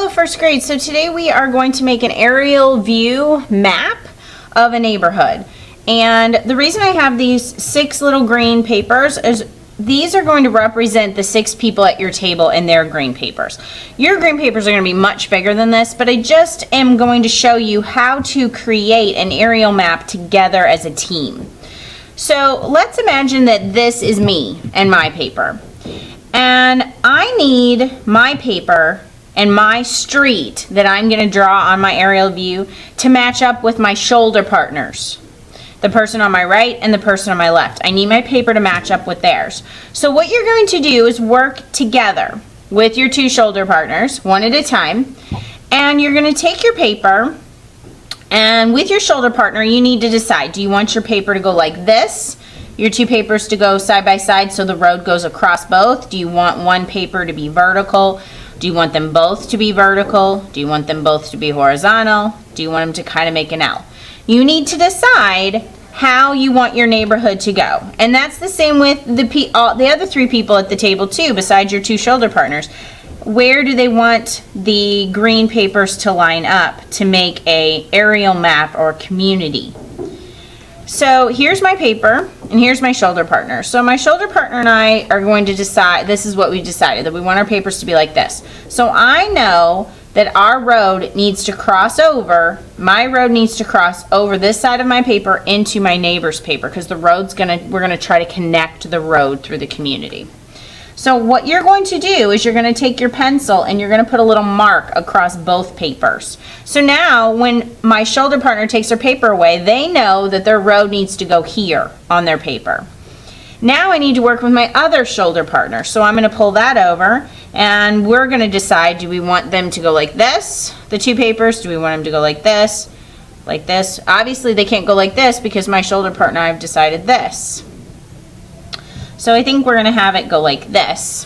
Hello first grade. So today we are going to make an aerial view map of a neighborhood. And the reason I have these 6 little green papers is these are going to represent the 6 people at your table in their green papers. Your green papers are going to be much bigger than this, but I just am going to show you how to create an aerial map together as a team. So let's imagine that this is me and my paper. And I need my paper and my street that I'm going to draw on my aerial view to match up with my shoulder partners. The person on my right and the person on my left. I need my paper to match up with theirs. So what you're going to do is work together with your 2 shoulder partners, one at a time. And you're going to take your paper, and with your shoulder partner, you need to decide, do you want your paper to go like this? Your 2 papers to go side by side so the road goes across both? Do you want one paper to be vertical? Do you want them both to be vertical? Do you want them both to be horizontal? Do you want them to kind of make an L? You need to decide how you want your neighborhood to go. And that's the same with the other 3 people at the table too, besides your 2 shoulder partners. Where do they want the green papers to line up to make a aerial map or community? So here's my paper and here's my shoulder partner. So my shoulder partner and I are going to decide, this is what we decided, that we want our papers to be like this. So I know that our road needs to cross over, my road needs to cross over this side of my paper into my neighbor's paper, because the road's we're gonna try to connect the road through the community. So what you're going to do is you're going to take your pencil and you're going to put a little mark across both papers. So now when my shoulder partner takes their paper away, they know that their road needs to go here on their paper. Now I need to work with my other shoulder partner. So I'm going to pull that over and we're going to decide, do we want them to go like this, the 2 papers? Do we want them to go like this, like this? Obviously they can't go like this because my shoulder partner and I have decided this. So I think we're going to have it go like this.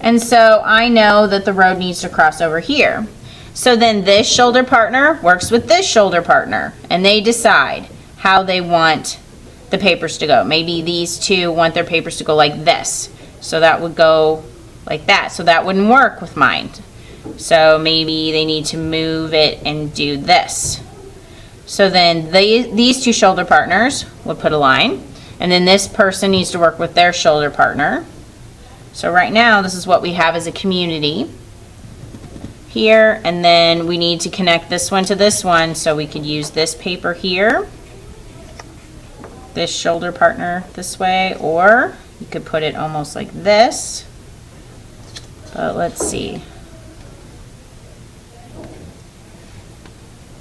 And so I know that the road needs to cross over here. So then this shoulder partner works with this shoulder partner and they decide how they want the papers to go. Maybe these 2 want their papers to go like this. So that would go like that. So that wouldn't work with mine. So maybe they need to move it and do this. So then these 2 shoulder partners would put a line. And then this person needs to work with their shoulder partner. So right now, this is what we have as a community here. And then we need to connect this one to this one. So we could use this paper here, this shoulder partner this way, or you could put it almost like this. But let's see.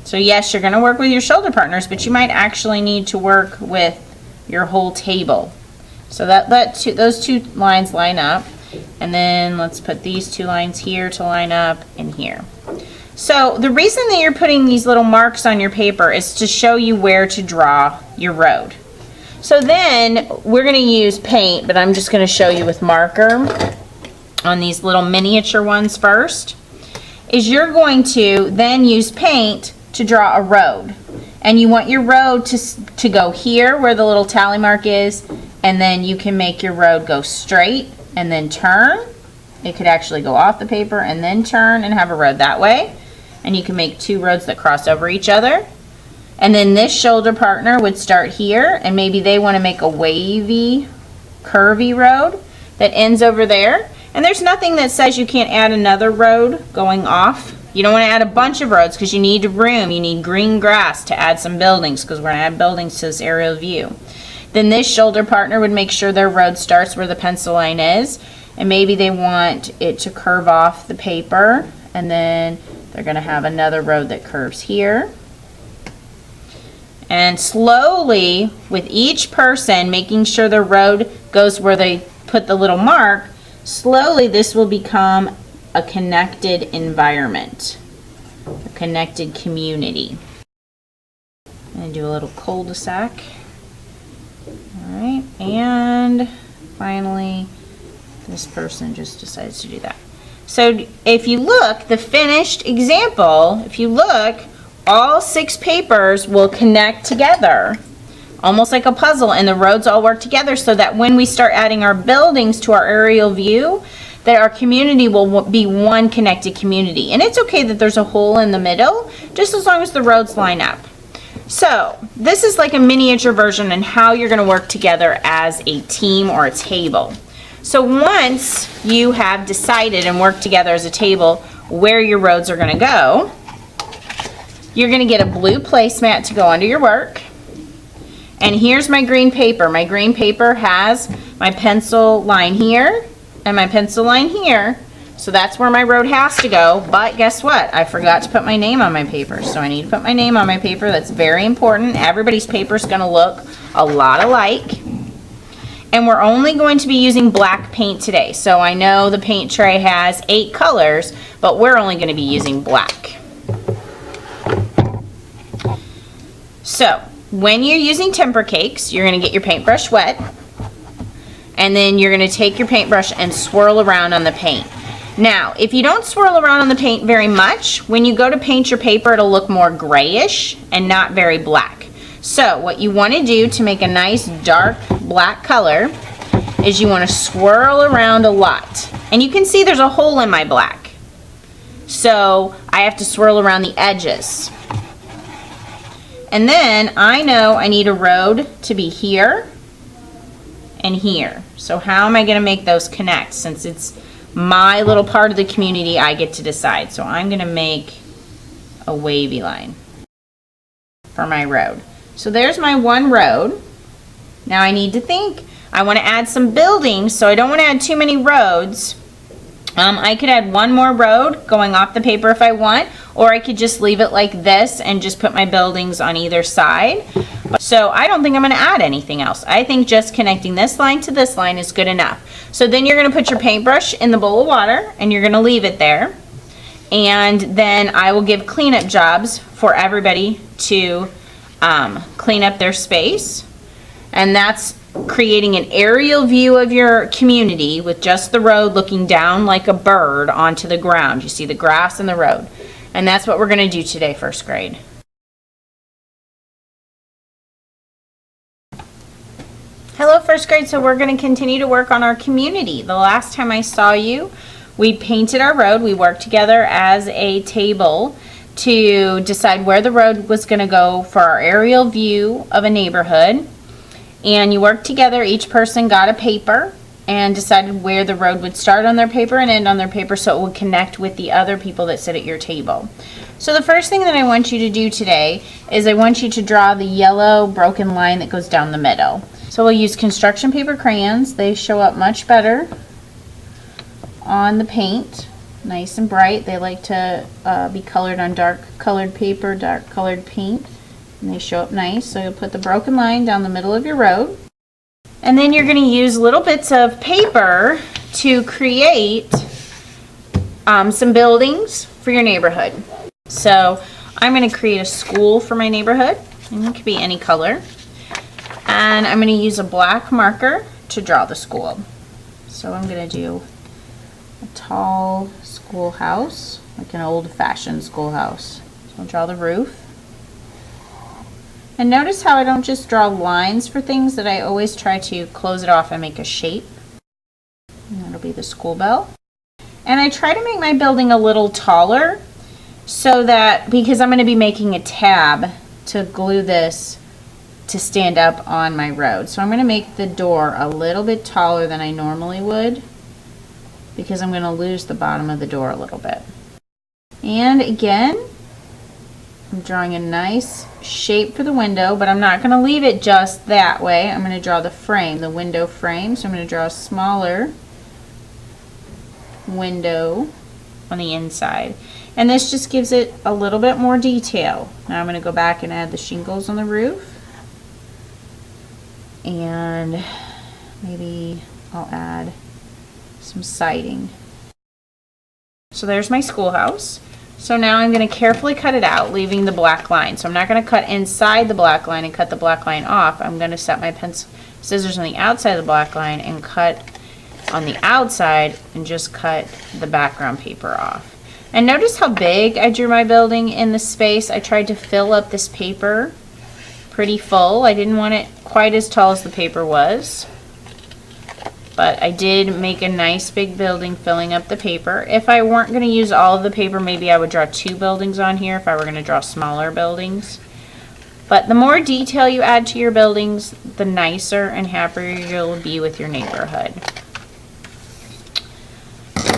So yes, you're going to work with your shoulder partners, but you might actually need to work with your whole table. So those 2 lines line up, and then let's put these 2 lines here to line up and here. So the reason that you're putting these little marks on your paper is to show you where to draw your road. So then we're going to use paint, but I'm just going to show you with marker on these little miniature ones first. Is you're going to then use paint to draw a road. And you want your road to go here where the little tally mark is, and then you can make your road go straight and then turn. It could actually go off the paper and then turn and have a road that way. And you can make 2 roads that cross over each other. And then this shoulder partner would start here, and maybe they want to make a wavy, curvy road that ends over there. And there's nothing that says you can't add another road going off. You don't want to add a bunch of roads because you need room. You need green grass to add some buildings, because we're going to add buildings to this aerial view. Then this shoulder partner would make sure their road starts where the pencil line is, and maybe they want it to curve off the paper, and then they're going to have another road that curves here. And slowly, with each person making sure the road goes where they put the little mark, slowly this will become a connected environment, a connected community. I'm going to do a little cul-de-sac. All right, and finally, this person just decides to do that. So if you look, the finished example, if you look, all 6 papers will connect together, almost like a puzzle, and the roads all work together so that when we start adding our buildings to our aerial view, that our community will be one connected community. And it's okay that there's a hole in the middle, just as long as the roads line up. So this is like a miniature version on how you're going to work together as a team or a table. So once you have decided and worked together as a table where your roads are going to go, you're going to get a blue placemat to go under your work. And here's my green paper. My green paper has my pencil line here and my pencil line here. So that's where my road has to go. But guess what? I forgot to put my name on my paper. So I need to put my name on my paper. That's very important. Everybody's paper is going to look a lot alike. And we're only going to be using black paint today. So I know the paint tray has 8 colors, but we're only going to be using black. So when you're using temper cakes, you're going to get your paintbrush wet. And then you're going to take your paintbrush and swirl around on the paint. Now, if you don't swirl around on the paint very much, when you go to paint your paper, it'll look more grayish and not very black. So what you want to do to make a nice dark black color is you want to swirl around a lot. And you can see there's a hole in my black. So I have to swirl around the edges. And then I know I need a road to be here and here. So how am I going to make those connect? Since it's my little part of the community, I get to decide. So I'm going to make a wavy line for my road. So there's my one road. Now I need to think. I want to add some buildings, so I don't want to add too many roads. I could add one more road going off the paper if I want, or I could just leave it like this and just put my buildings on either side. So I don't think I'm going to add anything else. I think just connecting this line to this line is good enough. So then you're going to put your paintbrush in the bowl of water and you're going to leave it there. And then I will give cleanup jobs for everybody to clean up their space. And that's creating an aerial view of your community with just the road looking down like a bird onto the ground. You see the grass and the road. And that's what we're going to do today, first grade. Hello, first grade. So we're going to continue to work on our community. The last time I saw you, we painted our road. We worked together as a table to decide where the road was going to go for our aerial view of a neighborhood. And you worked together, each person got a paper and decided where the road would start on their paper and end on their paper so it would connect with the other people that sit at your table. So the first thing that I want you to do today is I want you to draw the yellow broken line that goes down the middle. So we'll use construction paper crayons. They show up much better on the paint, nice and bright. They like to be colored on dark colored paper, dark colored paint. And they show up nice. So you'll put the broken line down the middle of your road. And then you're going to use little bits of paper to create some buildings for your neighborhood. So I'm going to create a school for my neighborhood. And it could be any color. And I'm going to use a black marker to draw the school. So I'm going to do a tall schoolhouse, like an old-fashioned schoolhouse. So I'll draw the roof. And notice how I don't just draw lines for things, that I always try to close it off and make a shape. And that'll be the school bell. And I try to make my building a little taller so that, because I'm going to be making a tab to glue this to stand up on my road. So I'm going to make the door a little bit taller than I normally would because I'm going to lose the bottom of the door a little bit. And again, I'm drawing a nice shape for the window, but I'm not going to leave it just that way. I'm going to draw the frame, the window frame. So I'm going to draw a smaller window on the inside. And this just gives it a little bit more detail. Now I'm going to go back and add the shingles on the roof. And maybe I'll add some siding. So there's my schoolhouse. So now I'm going to carefully cut it out, leaving the black line. So I'm not going to cut inside the black line and cut the black line off. I'm going to set my scissors on the outside of the black line and cut on the outside and just cut the background paper off. And notice how big I drew my building in the space. I tried to fill up this paper pretty full. I didn't want it quite as tall as the paper was. but I did make a nice big building filling up the paper. If I weren't going to use all of the paper, maybe I would draw 2 buildings on here if I were going to draw smaller buildings. But the more detail you add to your buildings, the nicer and happier you'll be with your neighborhood.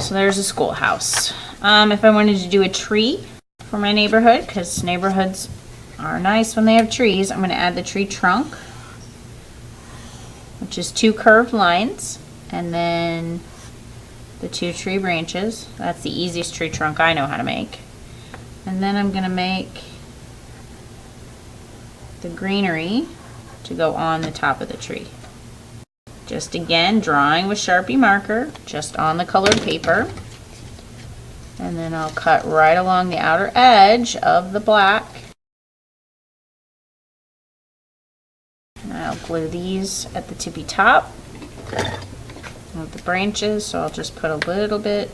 So there's a schoolhouse. If I wanted to do a tree for my neighborhood, because neighborhoods are nice when they have trees, I'm going to add the tree trunk, which is 2 curved lines, and then the 2 tree branches. That's the easiest tree trunk I know how to make. And then I'm going to make the greenery to go on the top of the tree. Just again, drawing with Sharpie marker, just on the colored paper. And then I'll cut right along the outer edge of the black. And I'll glue these at the tippy top of the branches, so I'll just put a little bit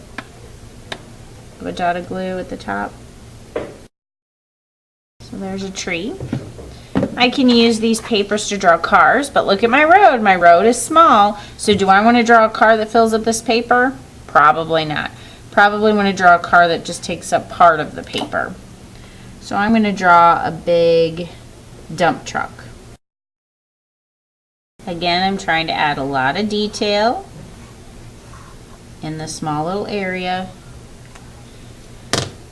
of a dot of glue at the top. So there's a tree. I can use these papers to draw cars, but look at my road. My road is small, so do I want to draw a car that fills up this paper? Probably not. Probably want to draw a car that just takes up part of the paper. So I'm going to draw a big dump truck. Again, I'm trying to add a lot of detail in the small little area.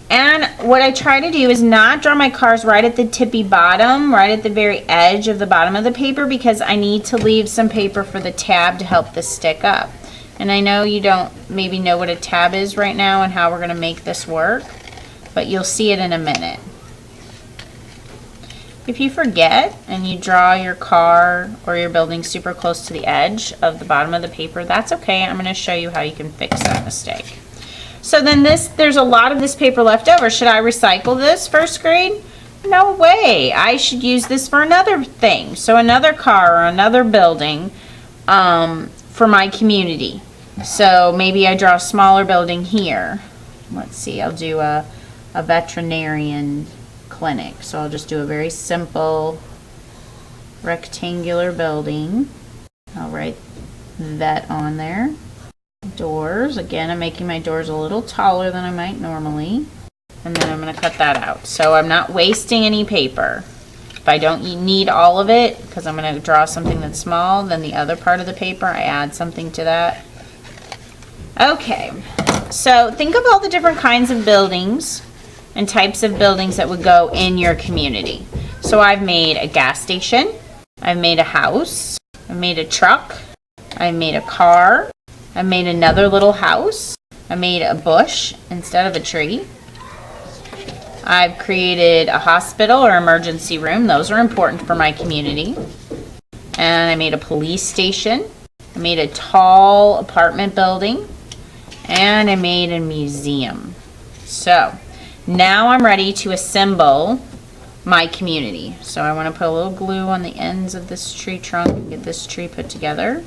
And what I try to do is not draw my cars right at the tippy bottom, right at the very edge of the bottom of the paper, because I need to leave some paper for the tab to help this stick up. And I know you don't maybe know what a tab is right now and how we're going to make this work, but you'll see it in a minute. If you forget and you draw your car or your building super close to the edge of the bottom of the paper, that's okay. I'm going to show you how you can fix that mistake. So then there's a lot of this paper left over. Should I recycle this, first grade? No way. I should use this for another thing. So another car or another building for my community. So maybe I draw a smaller building here. Let's see, I'll do a veterinarian clinic. So I'll just do a very simple rectangular building. I'll write vet on there. Doors, again, I'm making my doors a little taller than I might normally, and then I'm going to cut that out, so I'm not wasting any paper. If I don't need all of it, because I'm going to draw something that's small, then the other part of the paper, I add something to that. Okay, so think of all the different kinds of buildings and types of buildings that would go in your community. So I've made a gas station, I've made a house, I've made a truck, I've made a car, I made another little house. I made a bush instead of a tree. I've created a hospital or emergency room. Those are important for my community. And I made a police station. I made a tall apartment building. And I made a museum. So now I'm ready to assemble my community. So I want to put a little glue on the ends of this tree trunk and get this tree put together.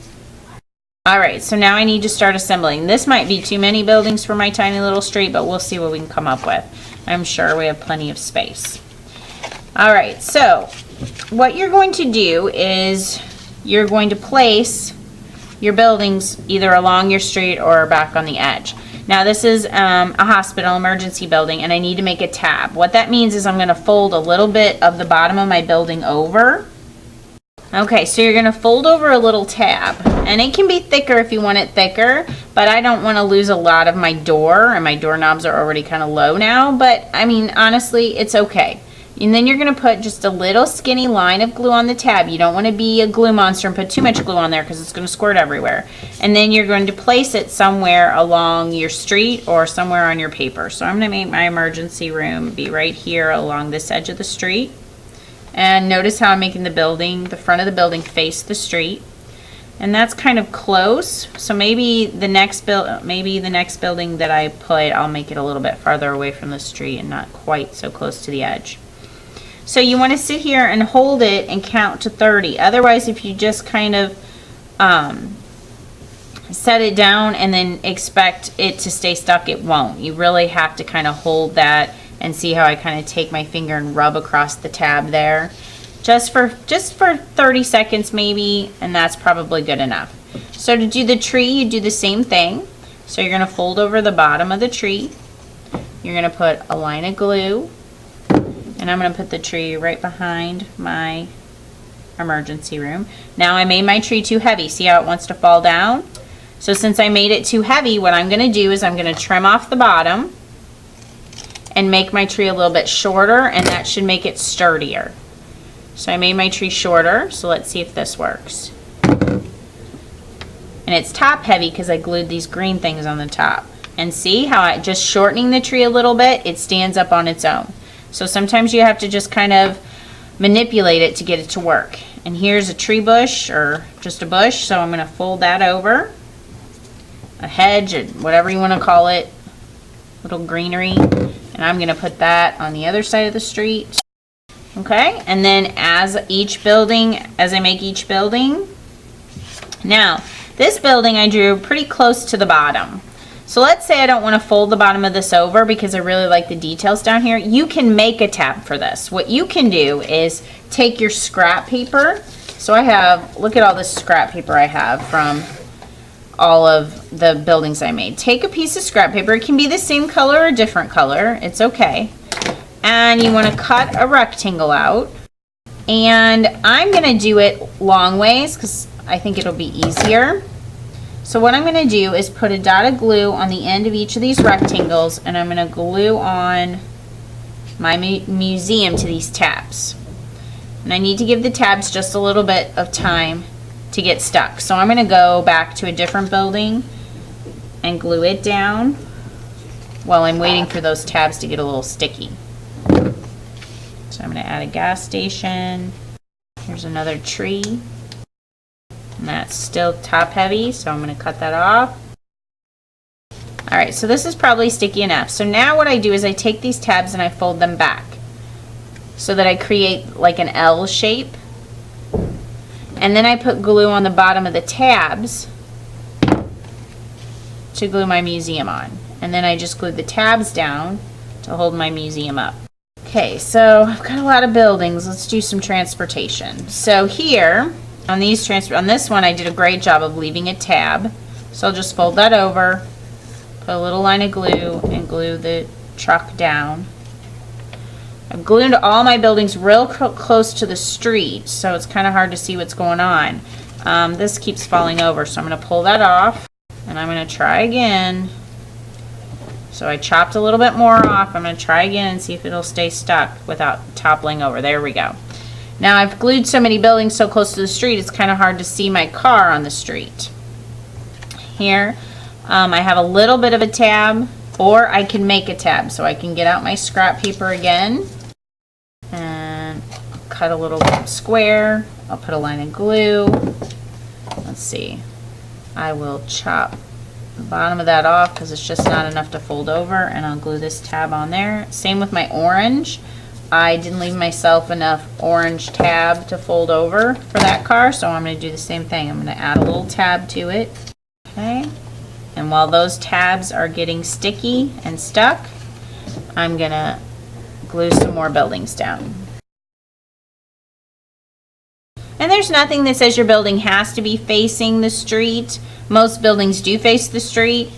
Alright, so now I need to start assembling. This might be too many buildings for my tiny little street, but we'll see what we can come up with. I'm sure we have plenty of space. Alright, so what you're going to do is you're going to place your buildings either along your street or back on the edge. Now this is a hospital emergency building, and I need to make a tab. What that means is I'm going to fold a little bit of the bottom of my building over. Okay, so you're going to fold over a little tab, and it can be thicker if you want it thicker, but I don't want to lose a lot of my door, and my doorknobs are already kind of low now, but I mean, honestly, it's okay. And then you're going to put just a little skinny line of glue on the tab. You don't want to be a glue monster and put too much glue on there because it's going to squirt everywhere. And then you're going to place it somewhere along your street or somewhere on your paper. So I'm going to make my emergency room be right here along this edge of the street. And notice how I'm making the building, the front of the building face the street. And that's kind of close. So maybe the next building that I put, I'll make it a little bit farther away from the street and not quite so close to the edge. So you want to sit here and hold it and count to 30. Otherwise, if you just kind of set it down and then expect it to stay stuck, it won't. You really have to kind of hold that and see how I kind of take my finger and rub across the tab there. Just for 30 seconds maybe, and that's probably good enough. So to do the tree, you do the same thing. So you're going to fold over the bottom of the tree. You're going to put a line of glue, and I'm going to put the tree right behind my emergency room. Now I made my tree too heavy. See how it wants to fall down? So since I made it too heavy, what I'm going to do is I'm going to trim off the bottom and make my tree a little bit shorter, and that should make it sturdier. So I made my tree shorter, so let's see if this works. And it's top heavy because I glued these green things on the top. And see how I just shortening the tree a little bit, it stands up on its own. So sometimes you have to just kind of manipulate it to get it to work. And here's a tree bush, or just a bush, so I'm going to fold that over. A hedge, or whatever you want to call it, little greenery. And I'm going to put that on the other side of the street. Okay, and then as I make each building, now this building I drew pretty close to the bottom. So let's say I don't want to fold the bottom of this over because I really like the details down here. You can make a tab for this. What you can do is take your scrap paper. So I have, look at all this scrap paper I have from all of the buildings I made. Take a piece of scrap paper. It can be the same color or a different color. It's okay. And you want to cut a rectangle out. And I'm going to do it long ways because I think it'll be easier. So what I'm going to do is put a dot of glue on the end of each of these rectangles, and I'm going to glue on my museum to these tabs. And I need to give the tabs just a little bit of time to get stuck. So I'm going to go back to a different building and glue it down while I'm waiting for those tabs to get a little sticky. So I'm going to add a gas station. Here's another tree. And that's still top heavy, so I'm going to cut that off. Alright, so this is probably sticky enough. So now what I do is I take these tabs and I fold them back so that I create like an L shape. And then I put glue on the bottom of the tabs to glue my museum on. And then I just glue the tabs down to hold my museum up. Okay, so I've got a lot of buildings. Let's do some transportation. So here, on this one I did a great job of leaving a tab. So I'll just fold that over, put a little line of glue, and glue the truck down. I've glued all my buildings real close to the street, so it's kind of hard to see what's going on. This keeps falling over, so I'm going to pull that off, and I'm going to try again. So I chopped a little bit more off. I'm going to try again and see if it'll stay stuck without toppling over. There we go. Now I've glued so many buildings so close to the street, it's kind of hard to see my car on the street. Here, I have a little bit of a tab, or I can make a tab. So I can get out my scrap paper again and cut a little square. I'll put a line of glue. Let's see. I will chop the bottom of that off because it's just not enough to fold over, and I'll glue this tab on there. Same with my orange. I didn't leave myself enough orange tab to fold over for that car, so I'm going to do the same thing. I'm going to add a little tab to it. Okay. And while those tabs are getting sticky and stuck, I'm going to glue some more buildings down. And there's nothing that says your building has to be facing the street. Most buildings do face the street.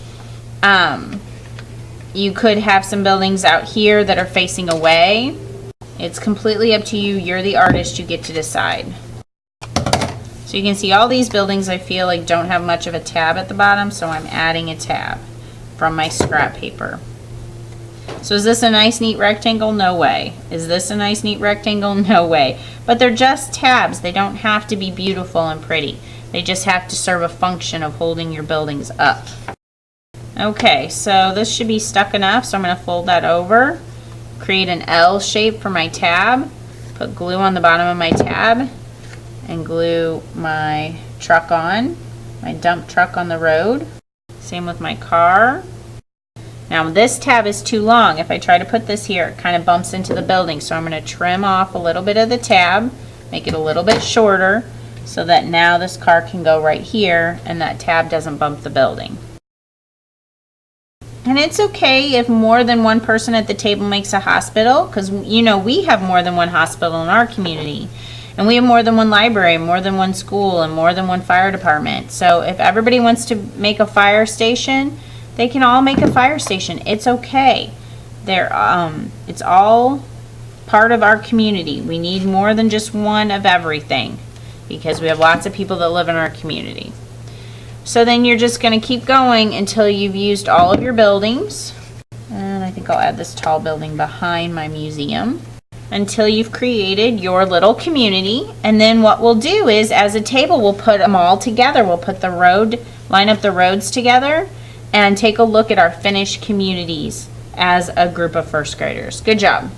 You could have some buildings out here that are facing away. It's completely up to you. You're the artist. You get to decide. So you can see all these buildings I feel like don't have much of a tab at the bottom, so I'm adding a tab from my scrap paper. So is this a nice neat rectangle? No way. Is this a nice neat rectangle? No way. But they're just tabs. They don't have to be beautiful and pretty. They just have to serve a function of holding your buildings up. Okay, so this should be stuck enough, so I'm going to fold that over. Create an L shape for my tab, put glue on the bottom of my tab, and glue my truck on, my dump truck on the road. Same with my car. Now this tab is too long. If I try to put this here, it kind of bumps into the building, so I'm going to trim off a little bit of the tab, make it a little bit shorter, so that now this car can go right here and that tab doesn't bump the building. And it's okay if more than one person at the table makes a hospital, because you know we have more than one hospital in our community. And we have more than one library, more than one school, and more than one fire department. So if everybody wants to make a fire station, they can all make a fire station. It's okay. It's all part of our community. We need more than just one of everything because we have lots of people that live in our community. So then you're just going to keep going until you've used all of your buildings. And I think I'll add this tall building behind my museum. Until you've created your little community. And then what we'll do is, as a table, we'll put them all together. We'll put line up the roads together and take a look at our finished communities as a group of first graders. Good job.